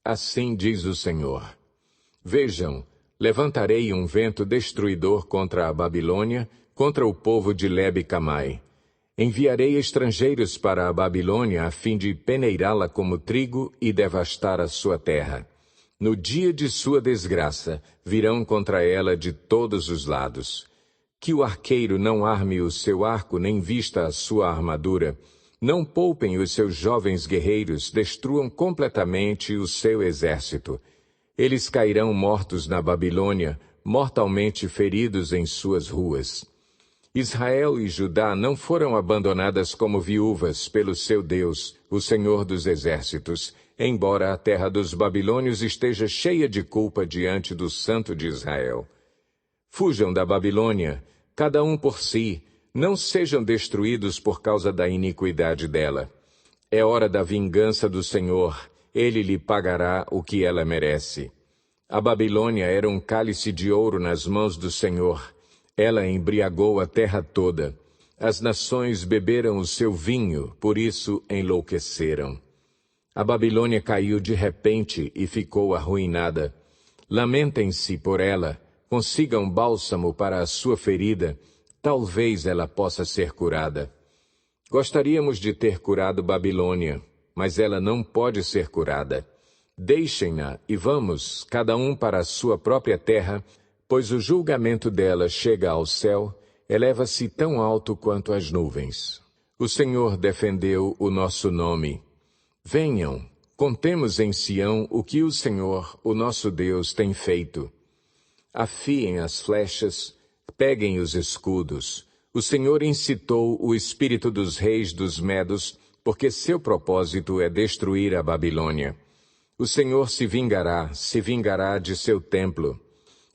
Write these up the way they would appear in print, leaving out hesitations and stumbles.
Assim diz o Senhor: Vejam, levantarei um vento destruidor contra a Babilônia, contra o povo de Lebe-Camai. Enviarei estrangeiros para a Babilônia a fim de peneirá-la como trigo e devastar a sua terra. No dia de sua desgraça, virão contra ela de todos os lados. Que o arqueiro não arme o seu arco nem vista a sua armadura. Não poupem os seus jovens guerreiros, destruam completamente o seu exército. Eles cairão mortos na Babilônia, mortalmente feridos em suas ruas. Israel e Judá não foram abandonadas como viúvas pelo seu Deus, o Senhor dos Exércitos, embora a terra dos babilônios esteja cheia de culpa diante do Santo de Israel. Fujam da Babilônia, cada um por si, não sejam destruídos por causa da iniquidade dela. É hora da vingança do Senhor, ele lhe pagará o que ela merece. A Babilônia era um cálice de ouro nas mãos do Senhor. Ela embriagou a terra toda. As nações beberam o seu vinho, por isso enlouqueceram. A Babilônia caiu de repente e ficou arruinada. Lamentem-se por ela, consigam bálsamo para a sua ferida, talvez ela possa ser curada. Gostaríamos de ter curado Babilônia, mas ela não pode ser curada. Deixem-na e vamos, cada um para a sua própria terra, pois o julgamento dela chega ao céu, eleva-se tão alto quanto as nuvens. O Senhor defendeu o nosso nome. Venham, contemos em Sião o que o Senhor, o nosso Deus, tem feito. Afiem as flechas, peguem os escudos. O Senhor incitou o espírito dos reis dos Medos, porque seu propósito é destruir a Babilônia. O Senhor se vingará de seu templo.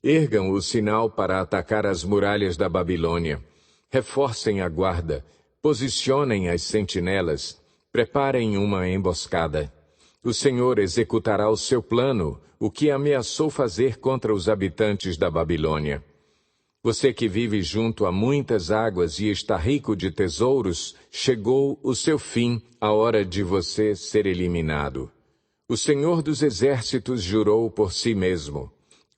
Ergam o sinal para atacar as muralhas da Babilônia. Reforcem a guarda, posicionem as sentinelas, preparem uma emboscada. O Senhor executará o seu plano, o que ameaçou fazer contra os habitantes da Babilônia. Você que vive junto a muitas águas e está rico de tesouros, chegou o seu fim, a hora de você ser eliminado. O Senhor dos Exércitos jurou por si mesmo: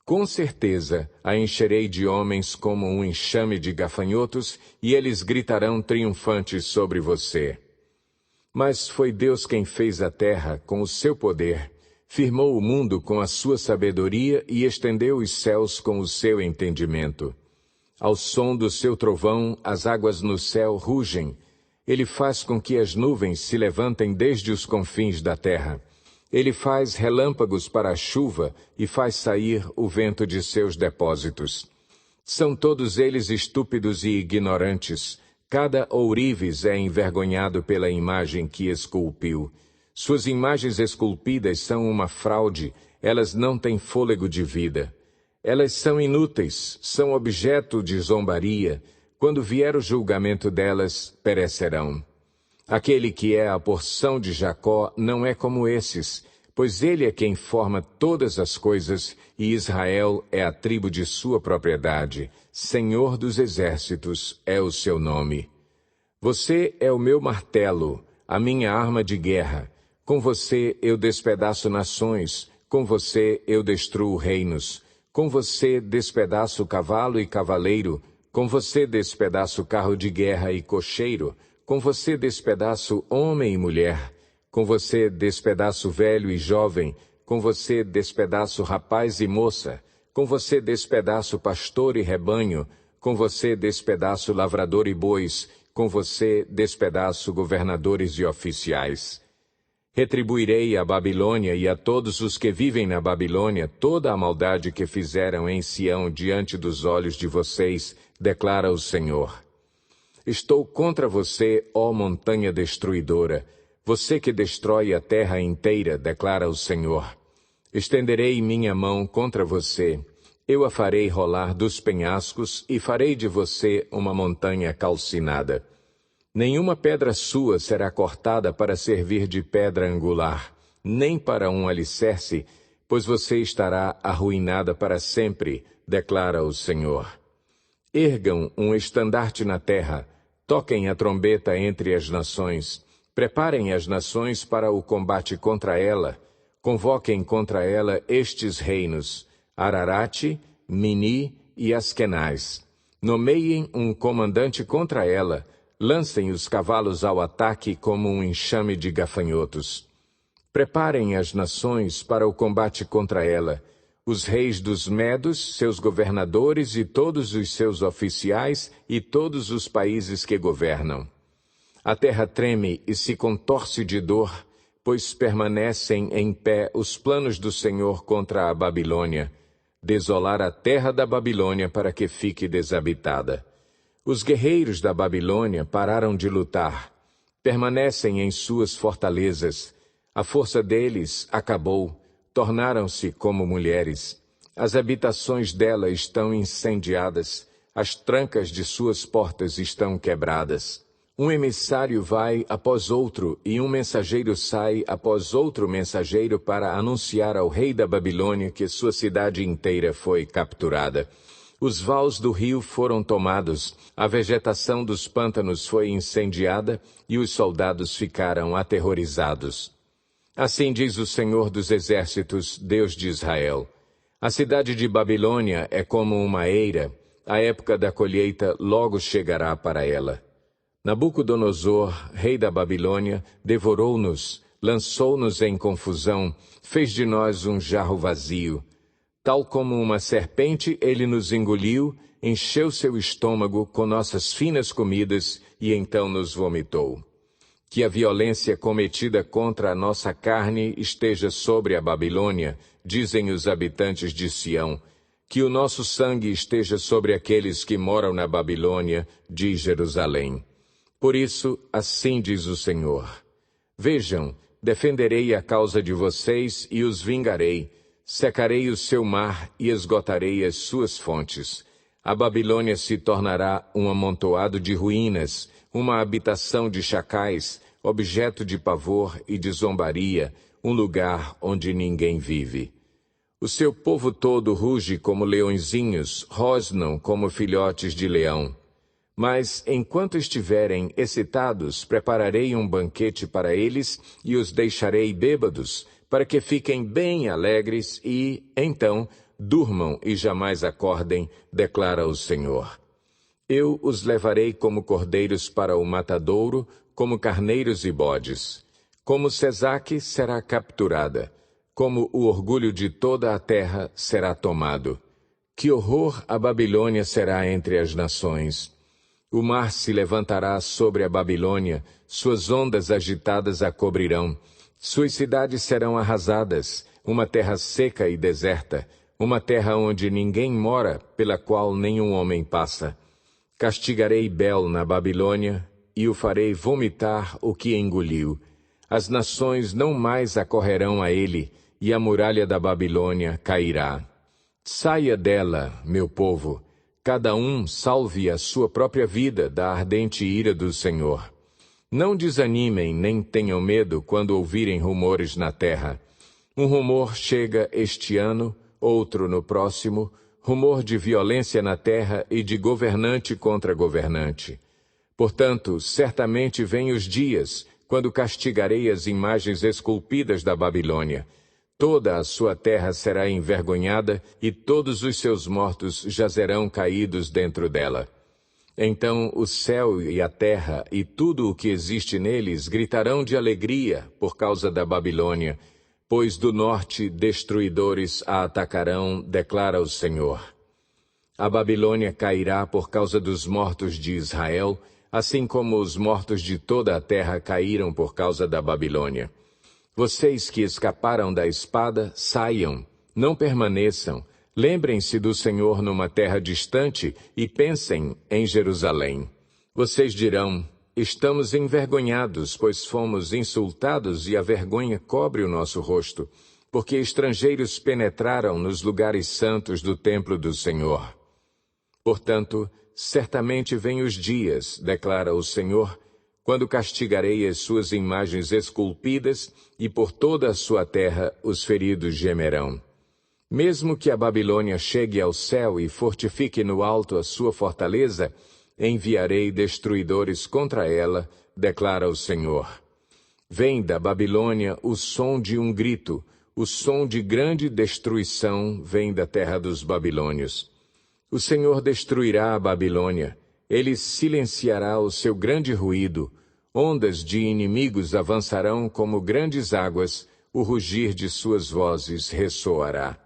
com certeza a encherei de homens como um enxame de gafanhotos, e eles gritarão triunfantes sobre você. Mas foi Deus quem fez a terra com o seu poder, firmou o mundo com a sua sabedoria e estendeu os céus com o seu entendimento. Ao som do seu trovão, as águas no céu rugem. Ele faz com que as nuvens se levantem desde os confins da terra. Ele faz relâmpagos para a chuva e faz sair o vento de seus depósitos. São todos eles estúpidos e ignorantes. Cada ourives é envergonhado pela imagem que esculpiu. Suas imagens esculpidas são uma fraude, elas não têm fôlego de vida. Elas são inúteis, são objeto de zombaria. Quando vier o julgamento delas, perecerão. Aquele que é a porção de Jacó não é como esses, pois ele é quem forma todas as coisas, e Israel é a tribo de sua propriedade. Senhor dos Exércitos é o seu nome. Você é o meu martelo, a minha arma de guerra. Com você eu despedaço nações, com você eu destruo reinos. Com você despedaço cavalo e cavaleiro, com você despedaço carro de guerra e cocheiro, com você despedaço homem e mulher, com você despedaço velho e jovem, com você despedaço rapaz e moça, com você despedaço pastor e rebanho, com você despedaço lavrador e bois, com você despedaço governadores e oficiais. Retribuirei à Babilônia e a todos os que vivem na Babilônia toda a maldade que fizeram em Sião diante dos olhos de vocês, declara o Senhor. Estou contra você, ó montanha destruidora, você que destrói a terra inteira, declara o Senhor. Estenderei minha mão contra você, eu a farei rolar dos penhascos e farei de você uma montanha calcinada. Nenhuma pedra sua será cortada para servir de pedra angular, nem para um alicerce, pois você estará arruinada para sempre, declara o Senhor. Ergam um estandarte na terra, toquem a trombeta entre as nações, preparem as nações para o combate contra ela. convoquem contra ela estes reinos, Ararate, Mini e Askenaz. Nomeiem um comandante contra ela, lancem os cavalos ao ataque como um enxame de gafanhotos. Preparem as nações para o combate contra ela, os reis dos Medos, seus governadores e todos os seus oficiais e todos os países que governam. A terra treme e se contorce de dor, pois permanecem em pé os planos do Senhor contra a Babilônia, desolar a terra da Babilônia para que fique desabitada. Os guerreiros da Babilônia pararam de lutar, permanecem em suas fortalezas. A força deles acabou, tornaram-se como mulheres. As habitações dela estão incendiadas, as trancas de suas portas estão quebradas. Um emissário vai após outro, e um mensageiro sai após outro mensageiro para anunciar ao rei da Babilônia que sua cidade inteira foi capturada. Os vaus do rio foram tomados, a vegetação dos pântanos foi incendiada, e os soldados ficaram aterrorizados. Assim diz o Senhor dos Exércitos, Deus de Israel: a cidade de Babilônia é como uma eira, a época da colheita logo chegará para ela. Nabucodonosor, rei da Babilônia, devorou-nos, lançou-nos em confusão, fez de nós um jarro vazio. Tal como uma serpente, ele nos engoliu, encheu seu estômago com nossas finas comidas e então nos vomitou. Que a violência cometida contra a nossa carne esteja sobre a Babilônia, dizem os habitantes de Sião. Que o nosso sangue esteja sobre aqueles que moram na Babilônia, diz Jerusalém. Por isso, assim diz o Senhor: vejam, defenderei a causa de vocês e os vingarei, secarei o seu mar e esgotarei as suas fontes. A Babilônia se tornará um amontoado de ruínas, uma habitação de chacais, objeto de pavor e de zombaria, um lugar onde ninguém vive. O seu povo todo ruge como leõezinhos, rosnam como filhotes de leão. Mas, enquanto estiverem excitados, prepararei um banquete para eles e os deixarei bêbados, para que fiquem bem alegres e, então, durmam e jamais acordem, declara o Senhor. Eu os levarei como cordeiros para o matadouro, como carneiros e bodes. Como Sesaque será capturada, como o orgulho de toda a terra será tomado. Que horror a Babilônia será entre as nações! O mar se levantará sobre a Babilônia, suas ondas agitadas a cobrirão. Suas cidades serão arrasadas, uma terra seca e deserta, uma terra onde ninguém mora, pela qual nenhum homem passa. Castigarei Bel na Babilônia, e o farei vomitar o que engoliu. As nações não mais acorrerão a ele, e a muralha da Babilônia cairá. Saia dela, meu povo. Cada um salve a sua própria vida da ardente ira do Senhor. Não desanimem nem tenham medo quando ouvirem rumores na terra. Um rumor chega este ano, outro no próximo, rumor de violência na terra e de governante contra governante. Portanto, certamente vêm os dias, quando castigarei as imagens esculpidas da Babilônia. Toda a sua terra será envergonhada e todos os seus mortos jazerão caídos dentro dela. Então o céu e a terra e tudo o que existe neles gritarão de alegria por causa da Babilônia, pois do norte destruidores a atacarão, declara o Senhor. A Babilônia cairá por causa dos mortos de Israel, assim como os mortos de toda a terra caíram por causa da Babilônia. Vocês que escaparam da espada, saiam, não permaneçam. Lembrem-se do Senhor numa terra distante e pensem em Jerusalém. Vocês dirão: estamos envergonhados, pois fomos insultados e a vergonha cobre o nosso rosto, porque estrangeiros penetraram nos lugares santos do templo do Senhor. Portanto, certamente vêm os dias, declara o Senhor, quando castigarei as suas imagens esculpidas, e por toda a sua terra os feridos gemerão. Mesmo que a Babilônia chegue ao céu e fortifique no alto a sua fortaleza, enviarei destruidores contra ela, declara o Senhor. Vem da Babilônia o som de um grito, o som de grande destruição vem da terra dos babilônios. O Senhor destruirá a Babilônia, ele silenciará o seu grande ruído, ondas de inimigos avançarão como grandes águas, o rugir de suas vozes ressoará.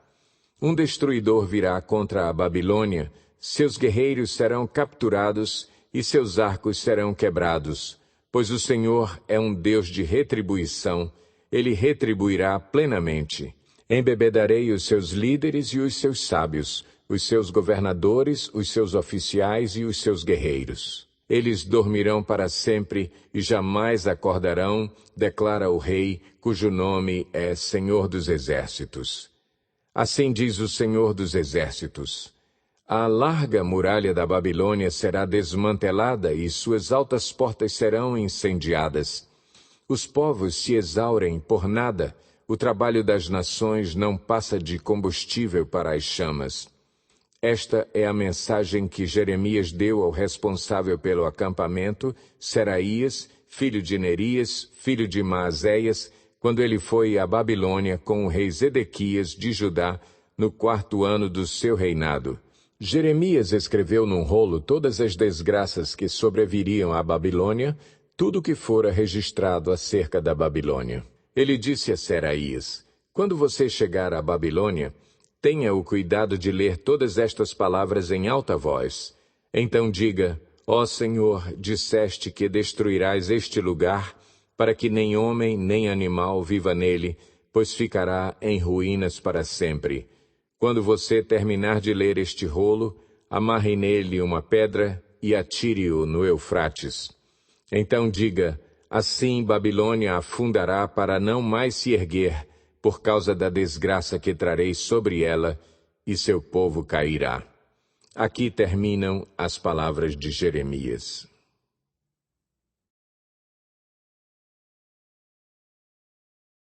Um destruidor virá contra a Babilônia, seus guerreiros serão capturados e seus arcos serão quebrados, pois o Senhor é um Deus de retribuição, ele retribuirá plenamente. Embebedarei os seus líderes e os seus sábios, os seus governadores, os seus oficiais e os seus guerreiros. Eles dormirão para sempre e jamais acordarão, declara o Rei, cujo nome é Senhor dos Exércitos. Assim diz o Senhor dos Exércitos: a larga muralha da Babilônia será desmantelada e suas altas portas serão incendiadas. Os povos se exaurem por nada, o trabalho das nações não passa de combustível para as chamas. Esta é a mensagem que Jeremias deu ao responsável pelo acampamento, Seraías, filho de Nerias, filho de Maazéias, quando ele foi à Babilônia com o rei Zedequias de Judá, no 4º ano do seu reinado. Jeremias escreveu num rolo todas as desgraças que sobreviriam à Babilônia, tudo o que fora registrado acerca da Babilônia. Ele disse a Seraías: quando você chegar à Babilônia, tenha o cuidado de ler todas estas palavras em alta voz. Então diga: ó Senhor, disseste que destruirás este lugar, para que nem homem nem animal viva nele, pois ficará em ruínas para sempre. Quando você terminar de ler este rolo, amarre nele uma pedra e atire-o no Eufrates. Então diga: assim Babilônia afundará para não mais se erguer, por causa da desgraça que trarei sobre ela, e seu povo cairá. Aqui terminam as palavras de Jeremias.